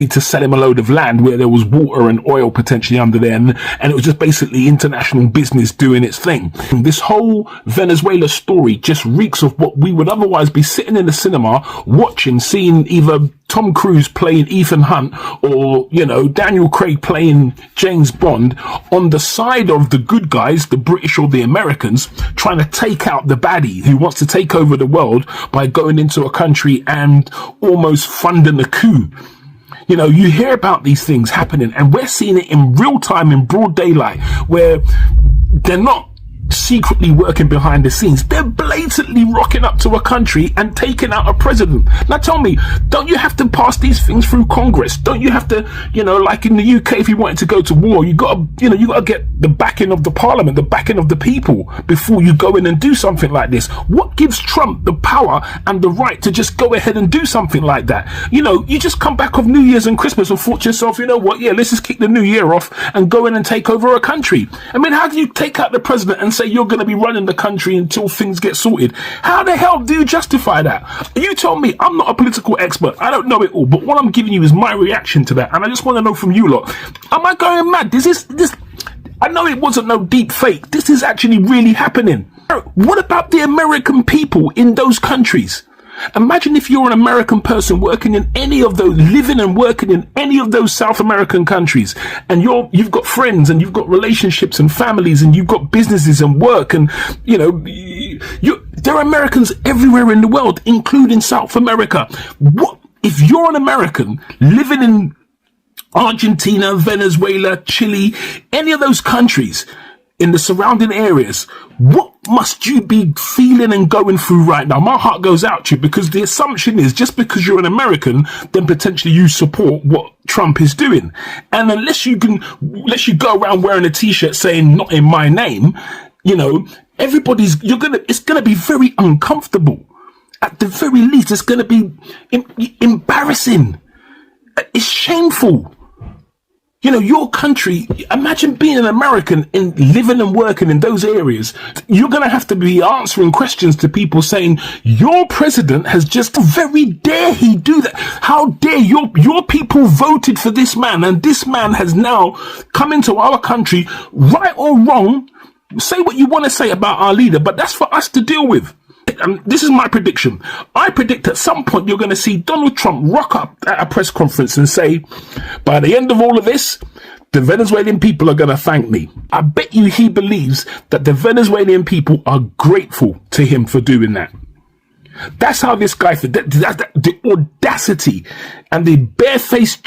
to sell him a load of land where there was water and oil potentially under there, and it was just basically international business doing its thing. This whole Venezuela story just reeks of what we would otherwise be sitting in the cinema watching, seeing either Tom Cruise playing Ethan Hunt or, you know, Daniel Craig playing James Bond on the side of the good guys, the British or the Americans, trying to take out the baddie who wants to take over the world by going into a country and almost funding a coup. You know, you hear about these things happening, and we're seeing it in real time, in broad daylight, where they're not secretly working behind the scenes. They're blatantly rocking up to a country and taking out a president. Now tell me, don't you have to pass these things through Congress? Don't you have to, you know, like in the UK, if you wanted to go to war, you gotta get the backing of the parliament, the backing of the people before you go in and do something like this. What gives Trump the power and the right to just go ahead and do something like that? You know, you just come back of New Year's and Christmas and thought to yourself, you know what, yeah, let's just kick the new year off and go in and take over a country. I mean, how do you take out the president and say you're going to be running the country until things get sorted? How the hell do you justify that? You told me, I'm not a political expert, I don't know it all, but what I'm giving you is my reaction to that, and I just want to know from you lot, am I going mad? This I know it wasn't no deep fake. This is actually really happening. What about the American people in those countries? Imagine if you're an American person working in any of those, living and working in any of those South American countries, and you've got friends and you've got relationships and families and you've got businesses and work, and you know, there are Americans everywhere in the world, including South America. What if you're an American living in Argentina, Venezuela, Chile, any of those countries in the surrounding areas? What must you be feeling and going through right now? My heart goes out to you, because the assumption is just because you're an American, then potentially you support what Trump is doing. And unless you go around wearing a t-shirt saying "not in my name," you know, it's gonna be very uncomfortable. At the very least, it's gonna be embarrassing. It's shameful. You know, your country, imagine being an American and living and working in those areas. You're going to have to be answering questions to people saying, your president has just, very dare he do that? How dare your people voted for this man, and this man has now come into our country, right or wrong. Say what you want to say about our leader, but that's for us to deal with. This is my prediction. I predict at some point you're going to see Donald Trump rock up at a press conference and say, by the end of all of this, the Venezuelan people are going to thank me. I bet you he believes that the Venezuelan people are grateful to him for doing that. That's how this guy, the audacity and the barefaced